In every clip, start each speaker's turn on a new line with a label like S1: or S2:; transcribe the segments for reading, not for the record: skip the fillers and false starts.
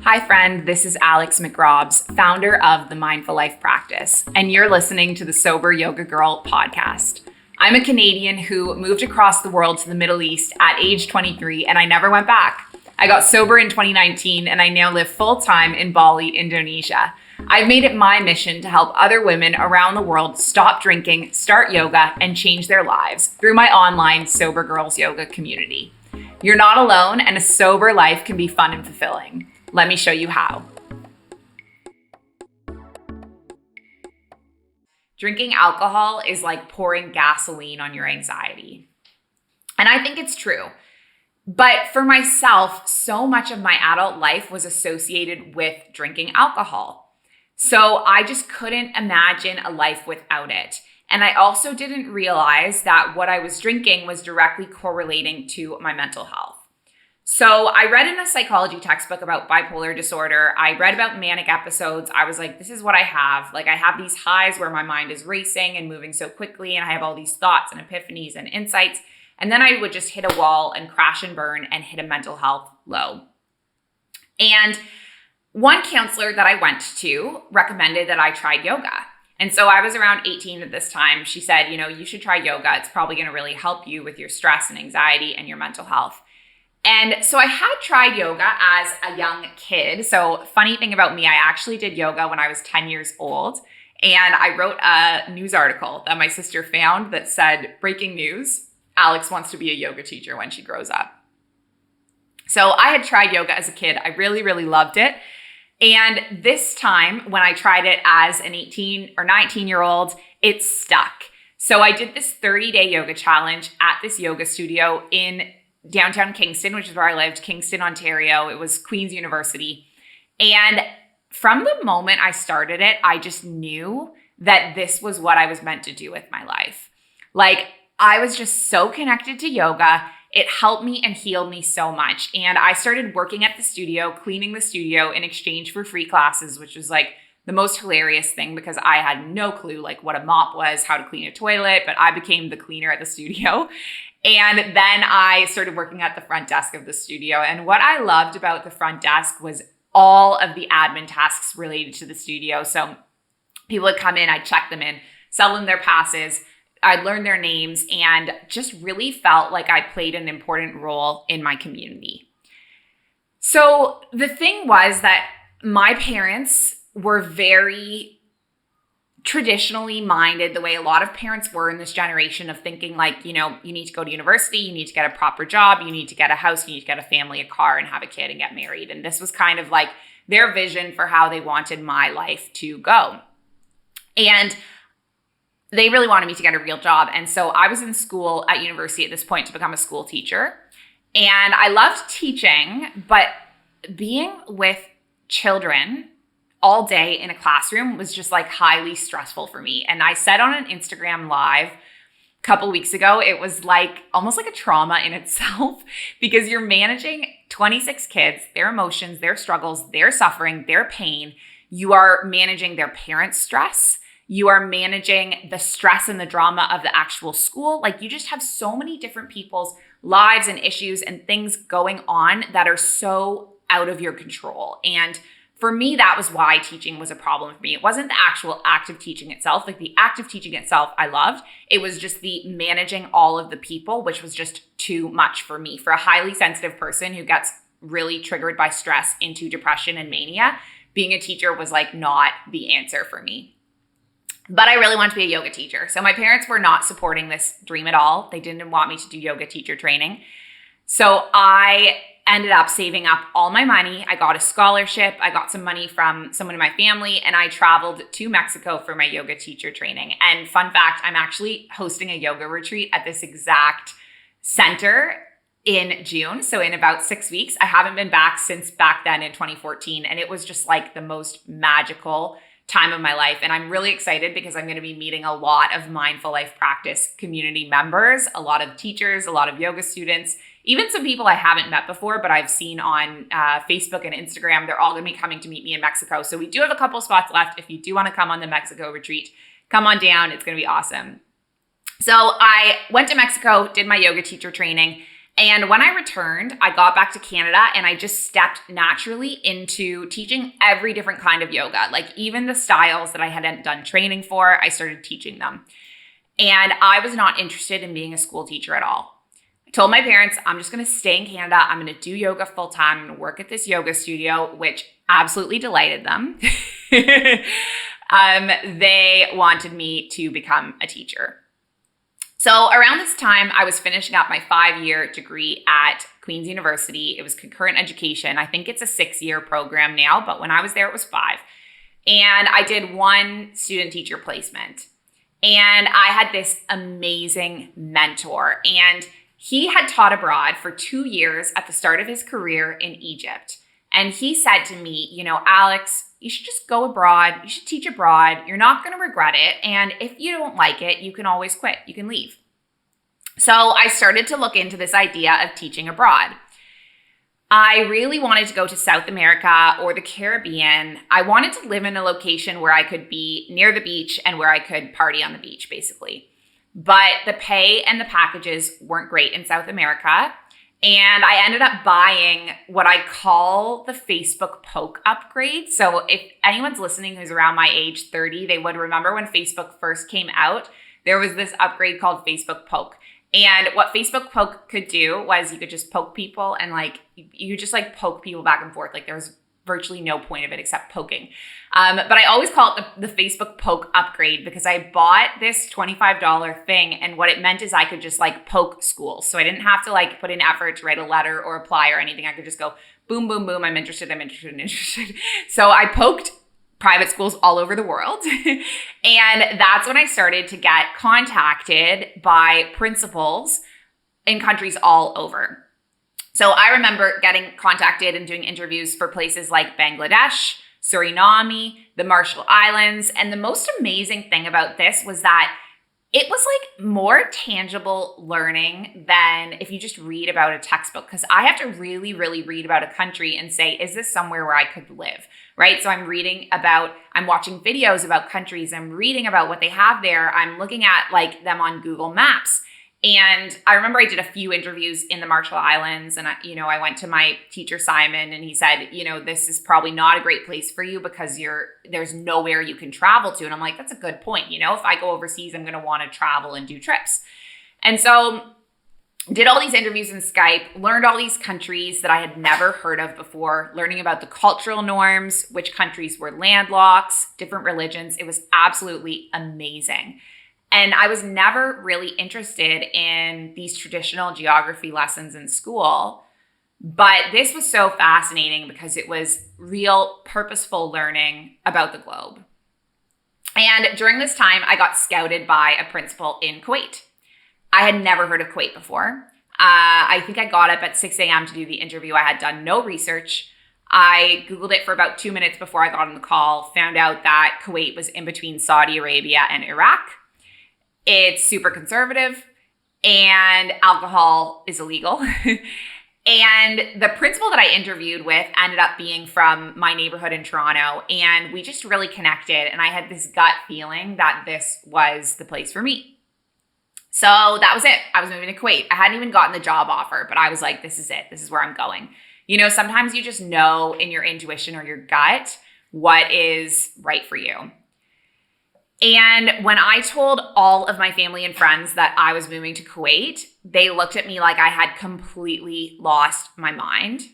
S1: Hi, friend. This is Alex McRobbs, founder of the Mindful Life Practice, and you're listening to the Sober Yoga Girl podcast. I'm a Canadian who moved across the world to the Middle East at age 23, and I never went back. I got sober in 2019, and I now live full-time in Bali, Indonesia. I've made it my mission to help other women around the world stop drinking, start yoga, and change their lives through my online Sober Girls Yoga community. You're not alone, and a sober life can be fun and fulfilling. Let me show you how. Drinking alcohol is like pouring gasoline on your anxiety. And I think it's true. But for myself, so much of my adult life was associated with drinking alcohol. So I just couldn't imagine a life without it. And I also didn't realize that what I was drinking was directly correlating to my mental health. So I read in a psychology textbook about bipolar disorder. I read about manic episodes. I was like, this is what I have. Like, I have these highs where my mind is racing and moving so quickly, and I have all these thoughts and epiphanies and insights. And then I would just hit a wall and crash and burn and hit a mental health low. And one counselor that I went to recommended that I try yoga. And so I was around 18 at this time. She said, you should try yoga. It's probably going to really help you with your stress and anxiety and your mental health. And so I had tried yoga as a young kid. So funny thing about me, I actually did yoga when I was 10 years old. And I wrote a news article that my sister found that said, breaking news, Alex wants to be a yoga teacher when she grows up. So I had tried yoga as a kid. I really, really loved it. And this time when I tried it as an 18 or 19-year-old, it stuck. So I did this 30-day yoga challenge at this yoga studio in downtown Kingston, which is where I lived, Kingston, Ontario. It was Queen's University. And from the moment I started it, I just knew that this was what I was meant to do with my life. Like, I was just so connected to yoga. It helped me and healed me so much. And I started working at the studio, cleaning the studio in exchange for free classes, which was like the most hilarious thing because I had no clue like what a mop was, how to clean a toilet, but I became the cleaner at the studio. And then I started working at the front desk of the studio. And what I loved about the front desk was all of the admin tasks related to the studio. So people would come in, I'd check them in, sell them their passes, I'd learn their names, and just really felt like I played an important role in my community. So the thing was that my parents were very traditionally minded, the way a lot of parents were in this generation of thinking like, you need to go to university, you need to get a proper job, you need to get a house, you need to get a family, a car, and have a kid and get married. And this was kind of like their vision for how they wanted my life to go. And they really wanted me to get a real job. And so I was in school at university at this point to become a school teacher. And I loved teaching, but being with children all day in a classroom was just like highly stressful for me. And I said on an Instagram live a couple weeks ago, it was like almost like a trauma in itself because you're managing 26 kids, their emotions, their struggles, their suffering, their pain. You are managing their parents' stress. You are managing the stress and the drama of the actual school. Like, you just have so many different people's lives and issues and things going on that are so out of your control. And for me, that was why teaching was a problem for me. It wasn't the actual act of teaching itself. Like, the act of teaching itself, I loved. It was just the managing all of the people, which was just too much for me. For a highly sensitive person who gets really triggered by stress into depression and mania, being a teacher was like not the answer for me. But I really wanted to be a yoga teacher. So my parents were not supporting this dream at all. They didn't want me to do yoga teacher training. So I ended up saving up all my money. I got a scholarship. I got some money from someone in my family, and I traveled to Mexico for my yoga teacher training. And fun fact, I'm actually hosting a yoga retreat at this exact center in June. So in about 6 weeks. I haven't been back since back then in 2014. And it was just like the most magical time of my life. And I'm really excited because I'm going to be meeting a lot of Mindful Life Practice community members, a lot of teachers, a lot of yoga students, even some people I haven't met before, but I've seen on Facebook and Instagram. They're all going to be coming to meet me in Mexico. So we do have a couple spots left. If you do want to come on the Mexico retreat, come on down. It's going to be awesome. So I went to Mexico, did my yoga teacher training, And when I returned, I got back to Canada and I just stepped naturally into teaching every different kind of yoga. Like even the styles that I hadn't done training for, I started teaching them. And I was not interested in being a school teacher at all. I told my parents, I'm just going to stay in Canada. I'm going to do yoga full time. I'm going to work at this yoga studio, which absolutely delighted them. They wanted me to become a teacher. So around this time, I was finishing up my 5-year degree at Queen's University. It was concurrent education. I think it's a 6-year program now, but when I was there, it was 5. And I did 1 student teacher placement. And I had this amazing mentor. And he had taught abroad for 2 years at the start of his career in Egypt. And he said to me, you know, Alex, you should just go abroad. You should teach abroad. You're not going to regret it. And if you don't like it, you can always quit. You can leave. So I started to look into this idea of teaching abroad. I really wanted to go to South America or the Caribbean. I wanted to live in a location where I could be near the beach and where I could party on the beach, basically. But the pay and the packages weren't great in South America. And I ended up buying what I call the Facebook Poke upgrade. So if anyone's listening who's around my age, 30, they would remember when Facebook first came out, there was this upgrade called Facebook Poke. And what Facebook Poke could do was you could just poke people and like, you could just like poke people back and forth. Like there was virtually no point of it except poking. But I always call it the Facebook Poke upgrade because I bought this $25 thing. And what it meant is I could just like poke schools. So I didn't have to like put in effort to write a letter or apply or anything. I could just go boom, boom, boom. I'm interested. So I poked private schools all over the world. And that's when I started to get contacted by principals in countries all over. So I remember getting contacted and doing interviews for places like Bangladesh, Suriname, the Marshall Islands. And the most amazing thing about this was that it was like more tangible learning than if you just read about a textbook, because I have to really, really read about a country and say, is this somewhere where I could live, right? So I'm watching videos about countries, I'm reading about what they have there, I'm looking at like them on Google Maps. And I remember I did a few interviews in the Marshall Islands and I went to my teacher, Simon, and he said, this is probably not a great place for you because there's nowhere you can travel to. And I'm like, that's a good point. If I go overseas, I'm going to want to travel and do trips. And so did all these interviews in Skype, learned all these countries that I had never heard of before, learning about the cultural norms, which countries were landlocked, different religions. It was absolutely amazing. And I was never really interested in these traditional geography lessons in school. But this was so fascinating because it was real purposeful learning about the globe. And during this time, I got scouted by a principal in Kuwait. I had never heard of Kuwait before. I think I got up at 6 a.m. to do the interview. I had done no research. I Googled it for about 2 minutes before I got on the call, found out that Kuwait was in between Saudi Arabia and Iraq. It's super conservative and alcohol is illegal. And the principal that I interviewed with ended up being from my neighborhood in Toronto, and we just really connected. And I had this gut feeling that this was the place for me. So that was it. I was moving to Kuwait. I hadn't even gotten the job offer, but I was like, this is it. This is where I'm going. Sometimes you just know in your intuition or your gut what is right for you. And when I told all of my family and friends that I was moving to Kuwait, they looked at me like I had completely lost my mind.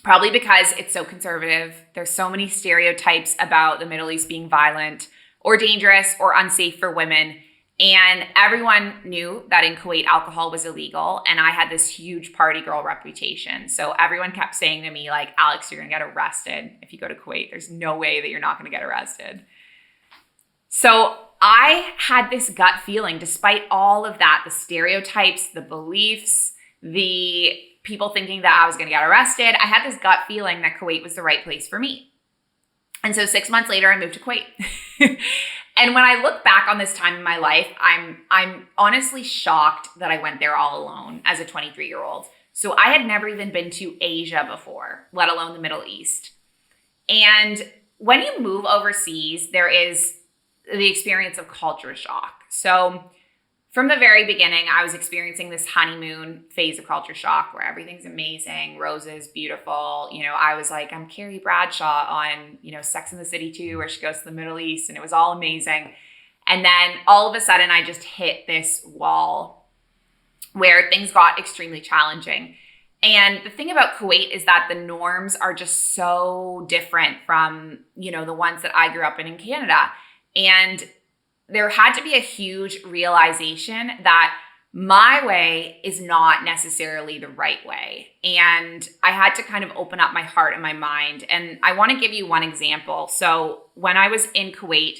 S1: Probably because it's so conservative. There's so many stereotypes about the Middle East being violent or dangerous or unsafe for women. And everyone knew that in Kuwait, alcohol was illegal. And I had this huge party girl reputation. So everyone kept saying to me, like, Alex, you're going to get arrested if you go to Kuwait. There's no way that you're not going to get arrested. So I had this gut feeling, despite all of that, the stereotypes, the beliefs, the people thinking that I was going to get arrested, I had this gut feeling that Kuwait was the right place for me. And so 6 months later, I moved to Kuwait. And when I look back on this time in my life, I'm honestly shocked that I went there all alone as a 23-year-old. So I had never even been to Asia before, let alone the Middle East. And when you move overseas, there is the experience of culture shock. So from the very beginning, I was experiencing this honeymoon phase of culture shock where everything's amazing, roses, beautiful. I was like, I'm Carrie Bradshaw on, Sex and the City 2, where she goes to the Middle East, and it was all amazing. And then all of a sudden, I just hit this wall where things got extremely challenging. And the thing about Kuwait is that the norms are just so different from, the ones that I grew up in Canada. And there had to be a huge realization that my way is not necessarily the right way. And I had to kind of open up my heart and my mind. And I want to give you one example. So when I was in Kuwait,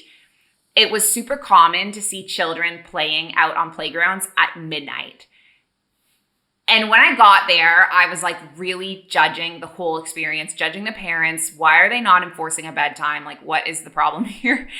S1: it was super common to see children playing out on playgrounds at midnight. And when I got there, I was like really judging the whole experience, judging the parents. Why are they not enforcing a bedtime? Like, what is the problem here?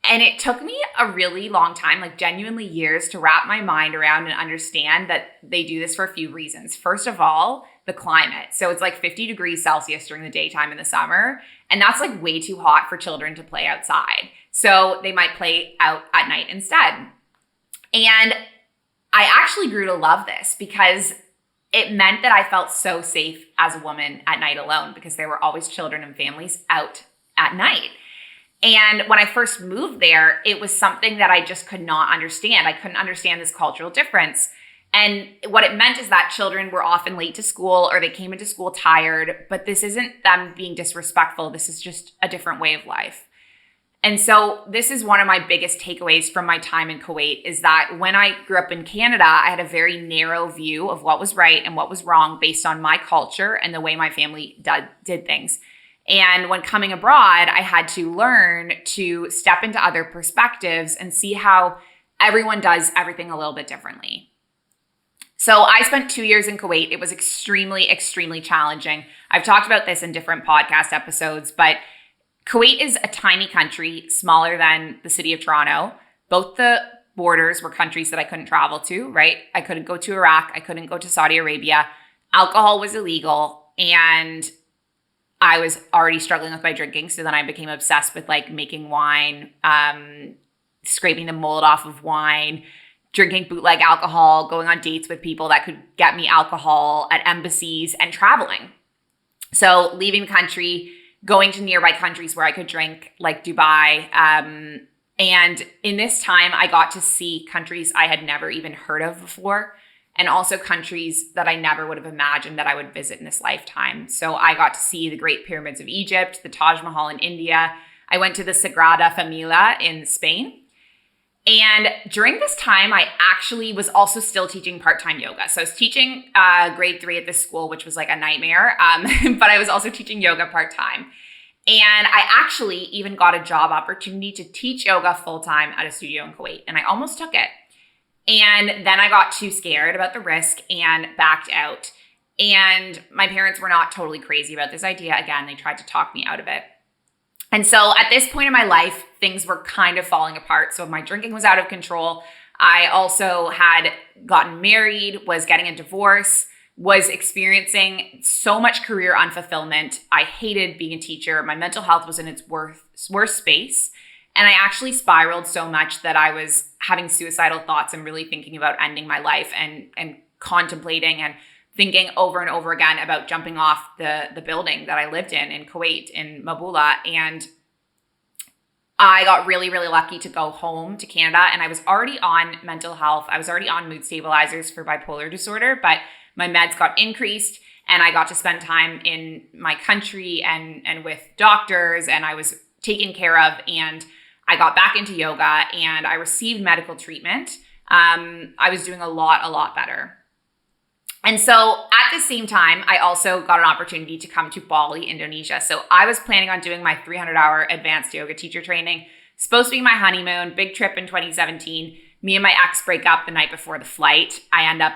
S1: And it took me a really long time, like genuinely years, to wrap my mind around and understand that they do this for a few reasons. First of all, the climate. So it's like 50 degrees Celsius during the daytime in the summer. And that's like way too hot for children to play outside. So they might play out at night instead. And I actually grew to love this because it meant that I felt so safe as a woman at night alone, because there were always children and families out at night. And when I first moved there, it was something that I just could not understand. I couldn't understand this cultural difference. And what it meant is that children were often late to school, or they came into school tired, but this isn't them being disrespectful. This is just a different way of life. And so this is one of my biggest takeaways from my time in Kuwait, is that when I grew up in Canada, I had a very narrow view of what was right and what was wrong based on my culture and the way my family did things. And when coming abroad, I had to learn to step into other perspectives and see how everyone does everything a little bit differently. So I spent 2 years in Kuwait. It was extremely, extremely challenging. I've talked about this in different podcast episodes, but Kuwait is a tiny country, smaller than the city of Toronto. Both the borders were countries that I couldn't travel to, right? I couldn't go to Iraq. I couldn't go to Saudi Arabia. Alcohol was illegal, and I was already struggling with my drinking. So then I became obsessed with like making wine, scraping the mold off of wine, drinking bootleg alcohol, going on dates with people that could get me alcohol at embassies, and traveling. So leaving the country, going to nearby countries where I could drink, like Dubai. And in this time, I got to see countries I had never even heard of before, and also countries that I never would have imagined that I would visit in this lifetime. So I got to see the Great Pyramids of Egypt, the Taj Mahal in India. I went to the Sagrada Familia in Spain. And during this time, I actually was also still teaching part-time yoga. So I was teaching grade 3 at this school, which was like a nightmare. But I was also teaching yoga part-time. And I actually even got a job opportunity to teach yoga full-time at a studio in Kuwait. And I almost took it. And then I got too scared about the risk and backed out. And my parents were not totally crazy about this idea. Again, they tried to talk me out of it. And so at this point in my life, things were kind of falling apart. So my drinking was out of control. I also had gotten married, was getting a divorce, was experiencing so much career unfulfillment. I hated being a teacher. My mental health was in its worst space. And I actually spiraled so much that I was having suicidal thoughts and really thinking about ending my life, and contemplating and thinking over and over again about jumping off the building that I lived in Kuwait, in Mabula. And I got really, really lucky to go home to Canada, and I was already on mental health. I was already on mood stabilizers for bipolar disorder, but my meds got increased, and I got to spend time in my country and with doctors, and I was taken care of, and I got back into yoga, and I received medical treatment. I was doing a lot better. And so at the same time, I also got an opportunity to come to Bali, Indonesia. So I was planning on doing my 300-hour advanced yoga teacher training. Supposed to be my honeymoon, big trip in 2017. Me and my ex break up the night before the flight. I end up,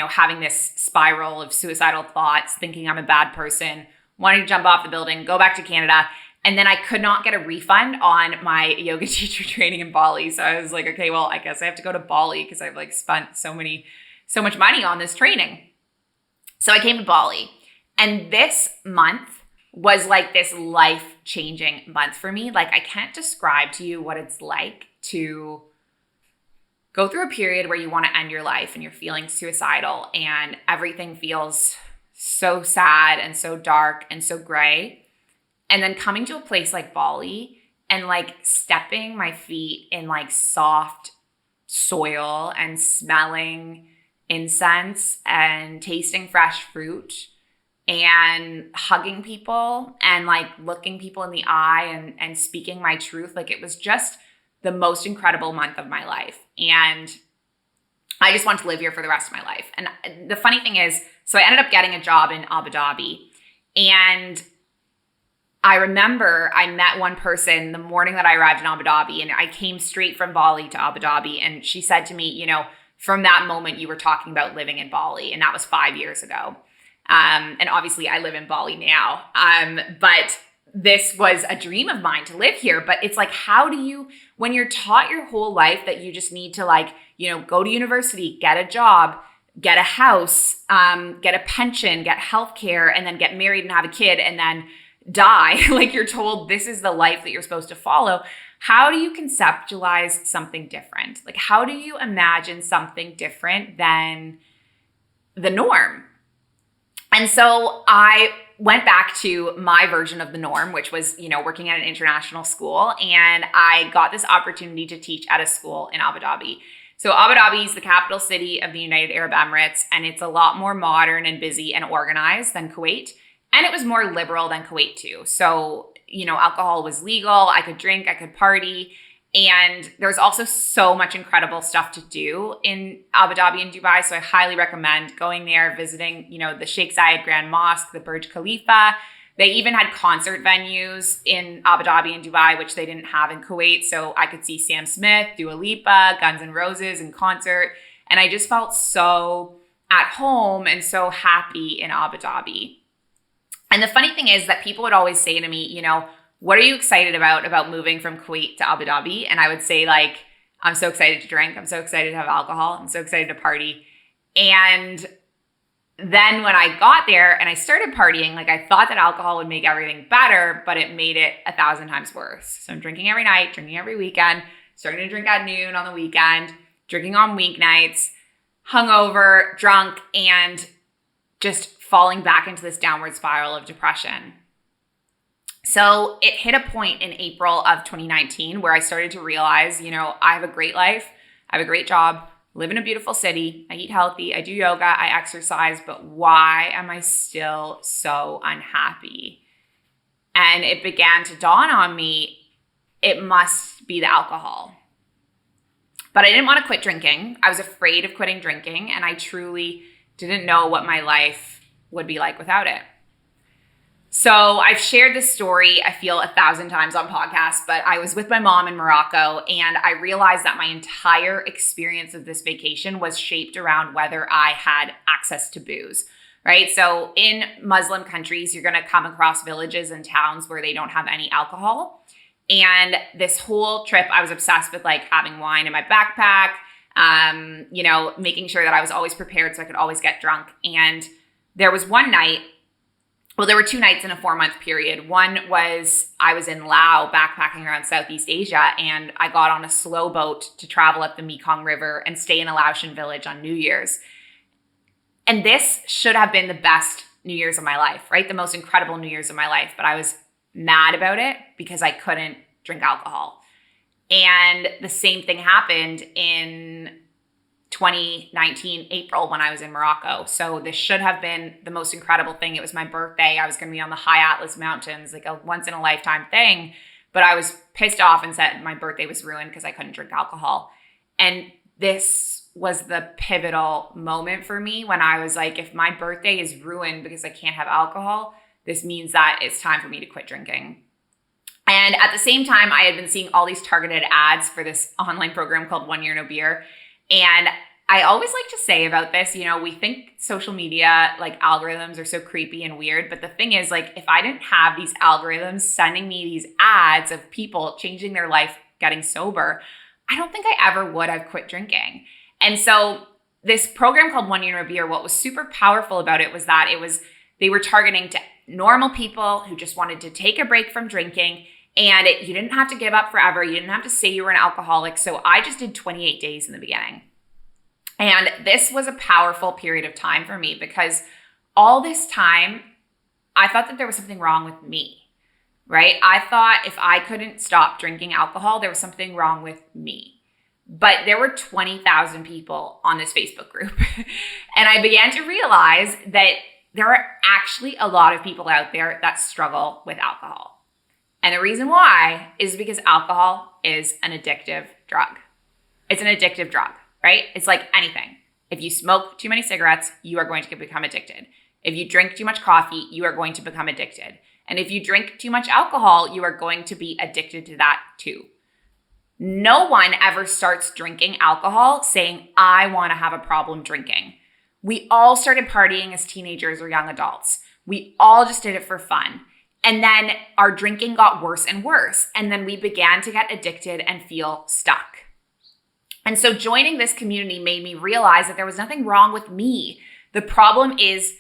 S1: having this spiral of suicidal thoughts, thinking I'm a bad person, wanting to jump off the building, go back to Canada. And then I could not get a refund on my yoga teacher training in Bali. So I was like, okay, well, I guess I have to go to Bali because I've spent so much money on this training. So I came to Bali, and this month was like this life-changing month for me. Like, I can't describe to you what it's like to go through a period where you want to end your life and you're feeling suicidal and everything feels so sad and so dark and so gray. And then coming to a place like Bali and like stepping my feet in like soft soil and smelling incense and tasting fresh fruit and hugging people and like looking people in the eye and speaking my truth. Like it was just the most incredible month of my life. And I just want to live here for the rest of my life. And the funny thing is, so I ended up getting a job in Abu Dhabi. And I remember I met one person the morning that I arrived in Abu Dhabi, and I came straight from Bali to Abu Dhabi. And she said to me, you know, from that moment you were talking about living in Bali. And that was 5 years ago. And obviously I live in Bali now. But this was a dream of mine to live here. But it's like, how do you, when you're taught your whole life that you just need to like, you know, go to university, get a job, get a house, get a pension, get healthcare, and then get married and have a kid and then die. Like you're told this is the life that you're supposed to follow. How do you conceptualize something different? Like how do you imagine something different than the norm? And so I went back to my version of the norm, which was, you know, working at an international school. And I got this opportunity to teach at a school in Abu Dhabi. So Abu Dhabi is the capital city of the United Arab Emirates, and it's a lot more modern and busy and organized than Kuwait. And it was more liberal than Kuwait too. So, you know, alcohol was legal. I could drink, I could party. And there's also so much incredible stuff to do in Abu Dhabi and Dubai. So I highly recommend going there, visiting, you know, the Sheikh Zayed Grand Mosque, the Burj Khalifa. They even had concert venues in Abu Dhabi and Dubai, which they didn't have in Kuwait. So I could see Sam Smith, Dua Lipa, Guns N' Roses in concert. And I just felt so at home and so happy in Abu Dhabi. And the funny thing is that people would always say to me, you know, what are you excited about moving from Kuwait to Abu Dhabi? And I would say like, I'm so excited to drink. I'm so excited to have alcohol. I'm so excited to party. And then when I got there and I started partying, like I thought that alcohol would make everything better, but it made it 1,000 times worse. So I'm drinking every night, drinking every weekend, starting to drink at noon on the weekend, drinking on weeknights, hungover, drunk, and just falling back into this downward spiral of depression. So it hit a point in April of 2019 where I started to realize, you know, I have a great life, I have a great job, live in a beautiful city, I eat healthy, I do yoga, I exercise, but why am I still so unhappy? And it began to dawn on me, it must be the alcohol. But I didn't want to quit drinking. I was afraid of quitting drinking, and I truly didn't know what my life would be like without it. So I've shared this story, I feel 1,000 times on podcasts, but I was with my mom in Morocco, and I realized that my entire experience of this vacation was shaped around whether I had access to booze, right? So in Muslim countries, you're going to come across villages and towns where they don't have any alcohol. And this whole trip, I was obsessed with like having wine in my backpack, you know, making sure that I was always prepared so I could always get drunk. And there was one night, well, there were 2 nights in a 4-month period. One was I was in Laos backpacking around Southeast Asia, and I got on a slow boat to travel up the Mekong River and stay in a Laotian village on New Year's. And this should have been the best New Year's of my life, right? The most incredible New Year's of my life. But I was mad about it because I couldn't drink alcohol. And the same thing happened in 2019 April when I was in Morocco. So this should have been the most incredible thing. It was my birthday. I was going to be on the high Atlas Mountains, like a once in a lifetime thing. But I was pissed off and said my birthday was ruined because I couldn't drink alcohol. And this was the pivotal moment for me when I was like, if my birthday is ruined because I can't have alcohol, this means that it's time for me to quit drinking. And at the same time, I had been seeing all these targeted ads for this online program called 1 Year No Beer. And I always like to say about this, you know, we think social media, like algorithms are so creepy and weird. But the thing is, like, if I didn't have these algorithms sending me these ads of people changing their life, getting sober, I don't think I ever would have quit drinking. And so this program called 1 Year No Beer, what was super powerful about it was that they were targeting to normal people who just wanted to take a break from drinking And you didn't have to give up forever. You didn't have to say you were an alcoholic. So I just did 28 days in the beginning. And this was a powerful period of time for me because all this time, I thought that there was something wrong with me, right? I thought if I couldn't stop drinking alcohol, there was something wrong with me. But there were 20,000 people on this Facebook group. And I began to realize that there are actually a lot of people out there that struggle with alcohol. And the reason why is because alcohol is an addictive drug. It's an addictive drug, right? It's like anything. If you smoke too many cigarettes, you are going to become addicted. If you drink too much coffee, you are going to become addicted. And if you drink too much alcohol, you are going to be addicted to that too. No one ever starts drinking alcohol saying, I want to have a problem drinking. We all started partying as teenagers or young adults. We all just did it for fun. And then our drinking got worse and worse. And then we began to get addicted and feel stuck. And so joining this community made me realize that there was nothing wrong with me. The problem is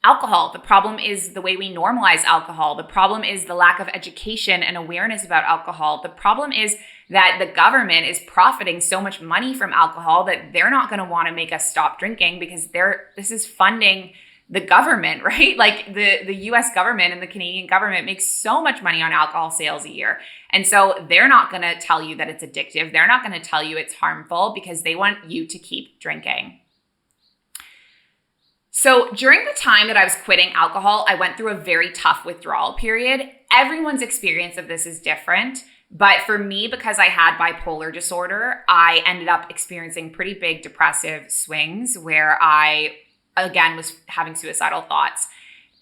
S1: alcohol. The problem is the way we normalize alcohol. The problem is the lack of education and awareness about alcohol. The problem is that the government is profiting so much money from alcohol that they're not going to want to make us stop drinking because this is funding the government, right? Like the US government and the Canadian government makes so much money on alcohol sales a year. And so they're not going to tell you that it's addictive. They're not going to tell you it's harmful because they want you to keep drinking. So during the time that I was quitting alcohol, I went through a very tough withdrawal period. Everyone's experience of this is different. But for me, because I had bipolar disorder, I ended up experiencing pretty big depressive swings where I, again, was having suicidal thoughts.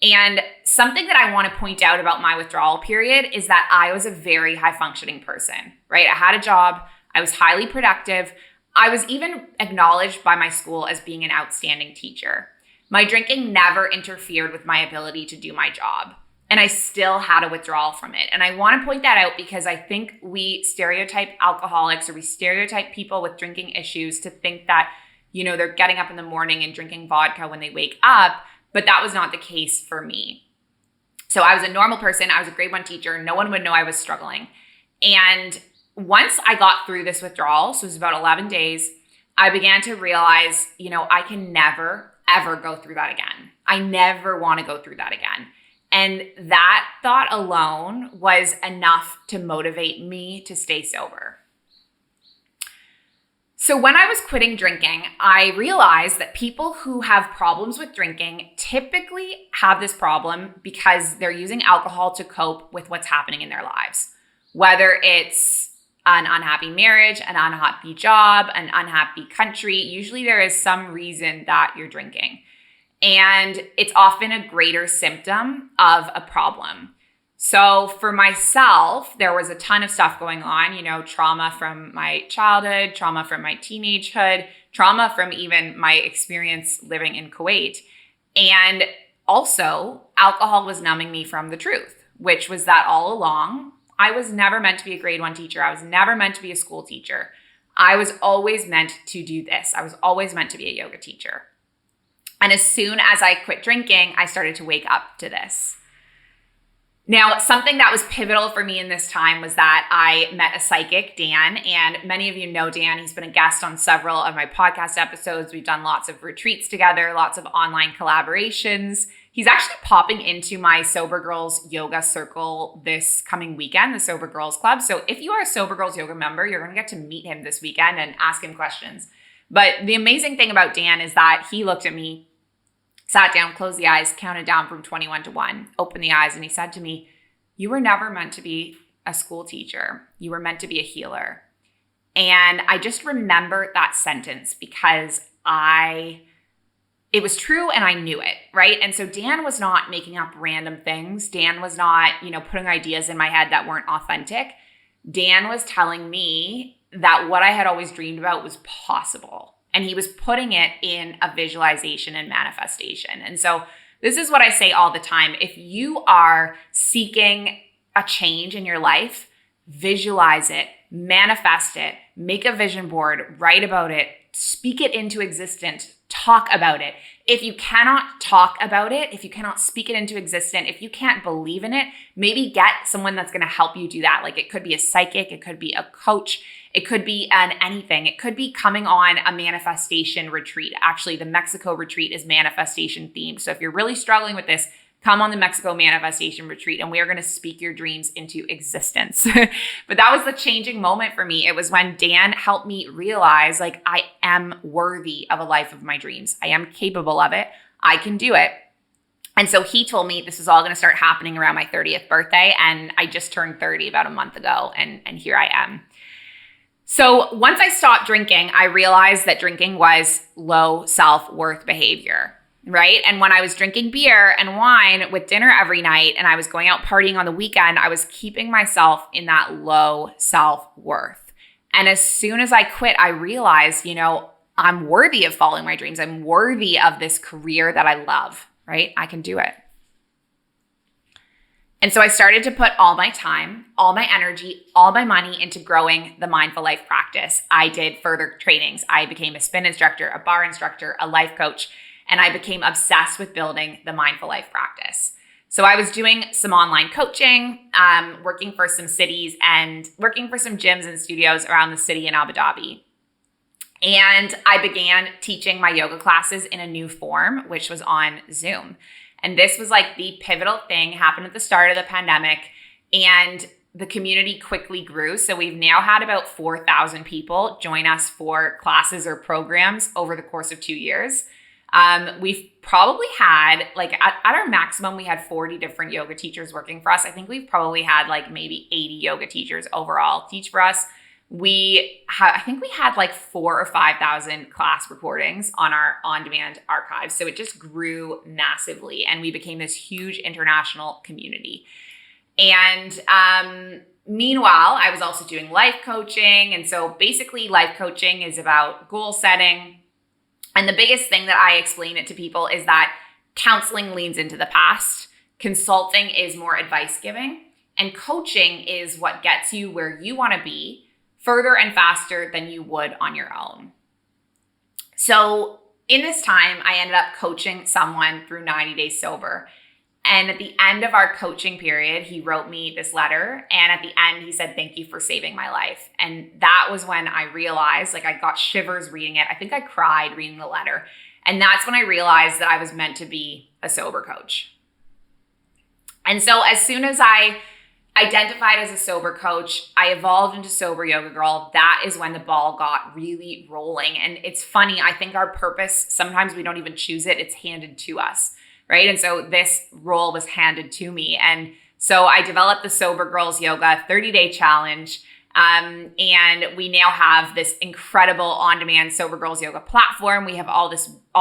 S1: And something that I want to point out about my withdrawal period is that I was a very high functioning person, right? I had a job. I was highly productive. I was even acknowledged by my school as being an outstanding teacher. My drinking never interfered with my ability to do my job. And I still had a withdrawal from it. And I want to point that out because I think we stereotype alcoholics or we stereotype people with drinking issues to think that, they're getting up in the morning and drinking vodka when they wake up. But that was not the case for me. So I was a normal person. I was a grade 1 teacher. No one would know I was struggling. And once I got through this withdrawal, so it was about 11 days, I began to realize, I can never, ever go through that again. I never want to go through that again. And that thought alone was enough to motivate me to stay sober. So when I was quitting drinking, I realized that people who have problems with drinking typically have this problem because they're using alcohol to cope with what's happening in their lives. Whether it's an unhappy marriage, an unhappy job, an unhappy country, usually there is some reason that you're drinking. And it's often a greater symptom of a problem. So for myself, there was a ton of stuff going on, trauma from my childhood, trauma from my teenagehood, trauma from even my experience living in Kuwait. And also, alcohol was numbing me from the truth, which was that all along, I was never meant to be a grade 1 teacher. I was never meant to be a school teacher. I was always meant to do this. I was always meant to be a yoga teacher. And as soon as I quit drinking, I started to wake up to this. Now, something that was pivotal for me in this time was that I met a psychic, Dan, and many of you know Dan. He's been a guest on several of my podcast episodes. We've done lots of retreats together, lots of online collaborations. He's actually popping into my Sober Girls Yoga Circle this coming weekend, the Sober Girls Club. So if you are a Sober Girls Yoga member, you're going to get to meet him this weekend and ask him questions. But the amazing thing about Dan is that he looked at me, sat down, closed the eyes, counted down from 21 to 1, opened the eyes, and he said to me, "You were never meant to be a school teacher. You were meant to be a healer." And I just remember that sentence because it was true and I knew it, right? And so Dan was not making up random things. Dan was not, putting ideas in my head that weren't authentic. Dan was telling me that what I had always dreamed about was possible. And he was putting it in a visualization and manifestation. And so this is what I say all the time. If you are seeking a change in your life, visualize it, manifest it, make a vision board, write about it, speak it into existence, talk about it. If you cannot talk about it, if you cannot speak it into existence, if you can't believe in it, maybe get someone that's going to help you do that. Like it could be a psychic, it could be a coach, it could be anything. It could be coming on a manifestation retreat. Actually, the Mexico retreat is manifestation themed. So if you're really struggling with this, come on the Mexico manifestation retreat and we are going to speak your dreams into existence. But that was the changing moment for me. It was when Dan helped me realize like I am worthy of a life of my dreams. I am capable of it. I can do it. And so he told me this is all going to start happening around my 30th birthday. And I just turned 30 about a month ago. And here I am. So once I stopped drinking, I realized that drinking was low self-worth behavior. Right? And when I was drinking beer and wine with dinner every night and I was going out partying on the weekend, I was keeping myself in that low self-worth. And as soon as I quit, I realized, I'm worthy of following my dreams. I'm worthy of this career that I love, right? I can do it. And so I started to put all my time, all my energy, all my money into growing the Mindful Life practice. I did further trainings. I became a spin instructor, a bar instructor, a life coach, and I became obsessed with building the Mindful Life practice. So I was doing some online coaching, working for some cities and working for some gyms and studios around the city in Abu Dhabi. And I began teaching my yoga classes in a new form, which was on Zoom. And this was like the pivotal thing, happened at the start of the pandemic, and the community quickly grew. So we've now had about 4,000 people join us for classes or programs over the course of 2 years. We've probably had at our maximum, we had 40 different yoga teachers working for us. I think we've probably had maybe 80 yoga teachers overall teach for us. I think we had 4,000 or 5,000 class recordings on our on-demand archives. So it just grew massively and we became this huge international community. And, meanwhile, I was also doing life coaching. And so basically life coaching is about goal setting. And the biggest thing that I explain it to people is that counseling leans into the past, consulting is more advice giving, and coaching is what gets you where you want to be further and faster than you would on your own. So in this time, I ended up coaching someone through 90 Days Sober. And at the end of our coaching period, he wrote me this letter. And at the end, he said, "Thank you for saving my life." And that was when I realized, I got shivers reading it. I think I cried reading the letter. And that's when I realized that I was meant to be a sober coach. And so as soon as I identified as a sober coach, I evolved into Sober Yoga Girl. That is when the ball got really rolling. And it's funny, I think our purpose, sometimes we don't even choose it. It's handed to us. Right? And so this role was handed to me. And so I developed the Sober Girls Yoga 30-day challenge. And we now have this incredible on-demand Sober Girls Yoga platform. We have all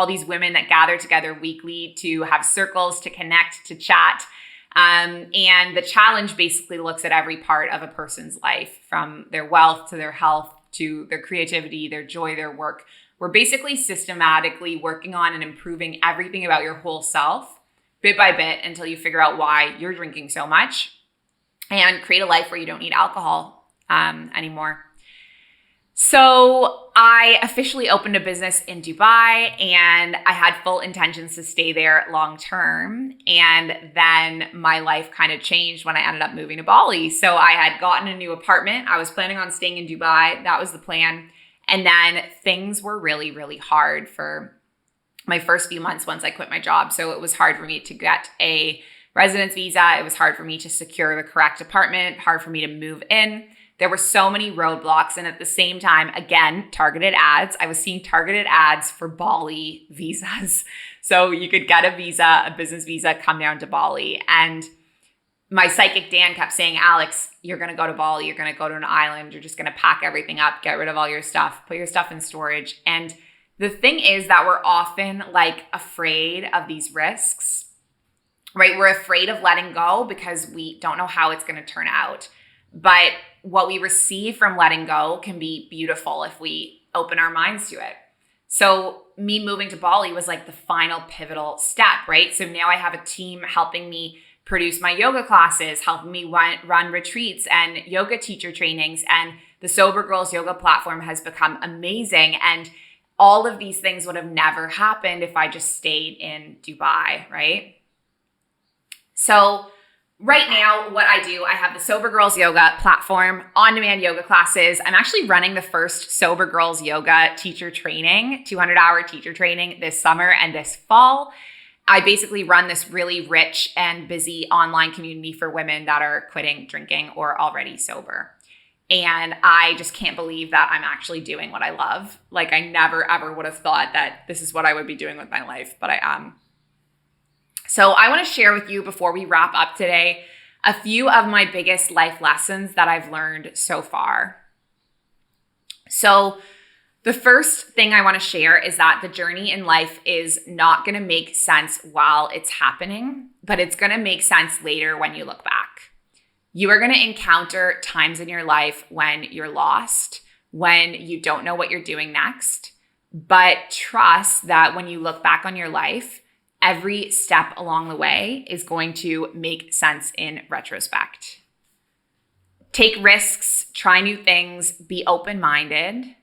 S1: these women that gather together weekly to have circles, to connect, to chat. And the challenge basically looks at every part of a person's life, from their wealth to their health, to their creativity, their joy, their work. We're basically systematically working on and improving everything about your whole self, bit by bit, until you figure out why you're drinking so much and create a life where you don't need alcohol anymore. So I officially opened a business in Dubai and I had full intentions to stay there long term. And then my life kind of changed when I ended up moving to Bali. So I had gotten a new apartment. I was planning on staying in Dubai. That was the plan. And then things were really, really hard for my first few months once I quit my job. So it was hard for me to get a residence visa. It was hard for me to secure the correct apartment, hard for me to move in. There were so many roadblocks. And at the same time, again, targeted ads. I was seeing targeted ads for Bali visas. So you could get a visa, a business visa, come down to Bali. And my psychic Dan kept saying, "Alex, you're going to go to Bali. You're going to go to an island. You're just going to pack everything up, get rid of all your stuff, put your stuff in storage." And the thing is that we're often afraid of these risks, right? We're afraid of letting go because we don't know how it's going to turn out. But what we receive from letting go can be beautiful if we open our minds to it. So me moving to Bali was the final pivotal step, right? So now I have a team helping me produce my yoga classes, helping me run retreats and yoga teacher trainings. And the Sober Girls Yoga platform has become amazing. And all of these things would have never happened if I just stayed in Dubai, right? So right now, what I do, I have the Sober Girls Yoga platform, on-demand yoga classes. I'm actually running the first Sober Girls Yoga teacher training, 200-hour teacher training this summer and this fall. I basically run this really rich and busy online community for women that are quitting drinking or already sober. And I just can't believe that I'm actually doing what I love. Like, I never, ever would have thought that this is what I would be doing with my life, but I am. So I want to share with you, before we wrap up today, a few of my biggest life lessons that I've learned so far. So the first thing I want to share is that the journey in life is not going to make sense while it's happening, but it's going to make sense later when you look back. You are going to encounter times in your life when you're lost, when you don't know what you're doing next, but trust that when you look back on your life, every step along the way is going to make sense in retrospect. Take risks, try new things, be open-minded.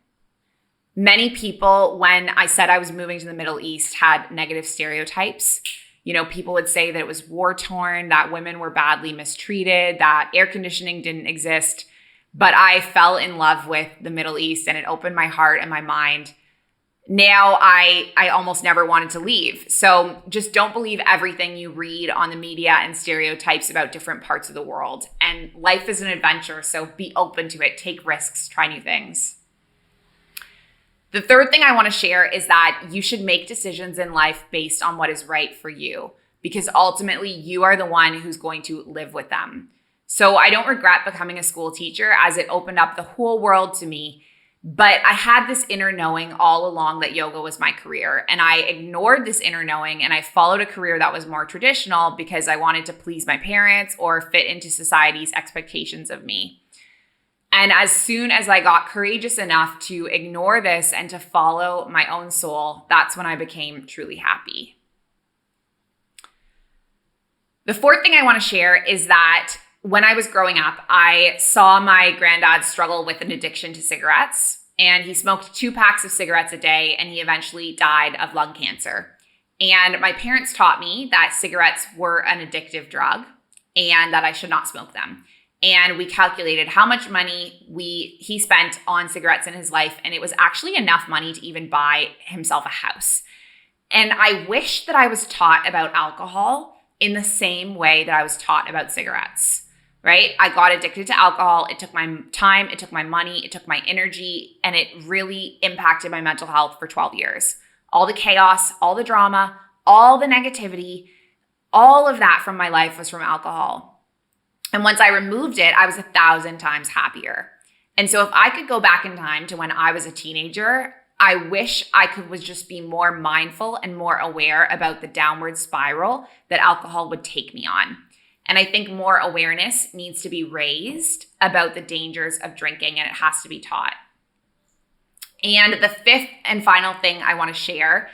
S1: Many people, when I said I was moving to the Middle East, had negative stereotypes. You know, people would say that it was war-torn, that women were badly mistreated, that air conditioning didn't exist. But I fell in love with the Middle East, and it opened my heart and my mind. Now I almost never wanted to leave. So just don't believe everything you read on the media and stereotypes about different parts of the world. And life is an adventure, so be open to it. Take risks, try new things. The third thing I want to share is that you should make decisions in life based on what is right for you, because ultimately you are the one who's going to live with them. So I don't regret becoming a school teacher, as it opened up the whole world to me. But I had this inner knowing all along that yoga was my career, and I ignored this inner knowing and I followed a career that was more traditional because I wanted to please my parents or fit into society's expectations of me. And as soon as I got courageous enough to ignore this and to follow my own soul, that's when I became truly happy. The fourth thing I want to share is that when I was growing up, I saw my granddad struggle with an addiction to cigarettes, and he smoked 2 packs of cigarettes a day, and he eventually died of lung cancer. And my parents taught me that cigarettes were an addictive drug and that I should not smoke them. And we calculated how much money he spent on cigarettes in his life, and it was actually enough money to even buy himself a house. And I wish that I was taught about alcohol in the same way that I was taught about cigarettes, right? I got addicted to alcohol. It took my time, it took my money, it took my energy, and it really impacted my mental health for 12 years. All the chaos, all the drama, all the negativity, all of that from my life was from alcohol. And once I removed it, I was 1,000 times happier. And so if I could go back in time to when I was a teenager, I wish I was just be more mindful and more aware about the downward spiral that alcohol would take me on. And I think more awareness needs to be raised about the dangers of drinking, and it has to be taught. And the fifth and final thing I want to share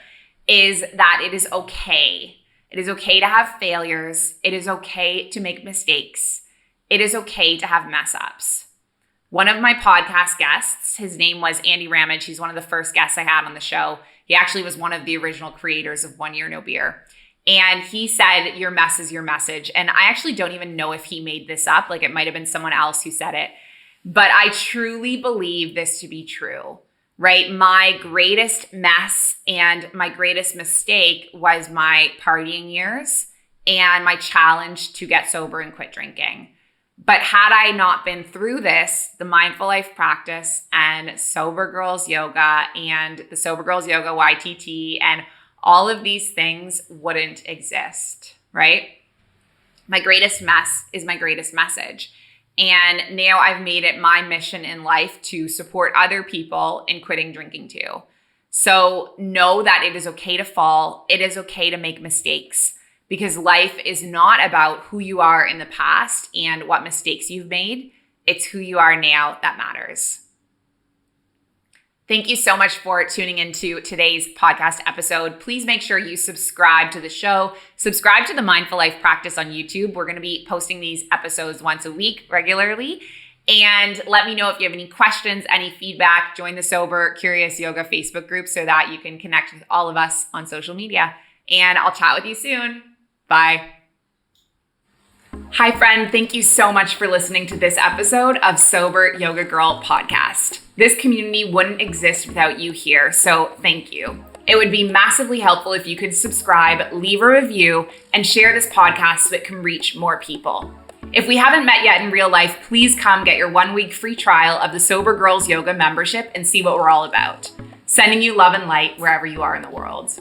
S1: is that it is okay. It is okay to have failures. It is okay to make mistakes. It is okay to have mess ups. One of my podcast guests, his name was Andy Ramage. He's one of the first guests I had on the show. He actually was one of the original creators of 1 Year No Beer. And he said, your mess is your message. And I actually don't even know if he made this up. Like, it might have been someone else who said it. But I truly believe this to be true, right? My greatest mess and my greatest mistake was my partying years and my challenge to get sober and quit drinking. But had I not been through this, the Mindful Life practice and Sober Girls Yoga and the Sober Girls Yoga YTT and all of these things wouldn't exist, right? My greatest mess is my greatest message. And now I've made it my mission in life to support other people in quitting drinking too. So know that it is okay to fall. It is okay to make mistakes, because life is not about who you are in the past and what mistakes you've made. It's who you are now that matters. Thank you so much for tuning into today's podcast episode. Please make sure you subscribe to the show. Subscribe to the Mindful Life Practice on YouTube. We're going to be posting these episodes once a week regularly. And let me know if you have any questions, any feedback. Join the Sober Curious Yoga Facebook group so that you can connect with all of us on social media. And I'll chat with you soon. Bye. Hi, friend. Thank you so much for listening to this episode of Sober Yoga Girl podcast. This community wouldn't exist without you here, so thank you. It would be massively helpful if you could subscribe, leave a review, and share this podcast so it can reach more people. If we haven't met yet in real life, please come get your 1-week free trial of the Sober Girls Yoga membership and see what we're all about. Sending you love and light wherever you are in the world.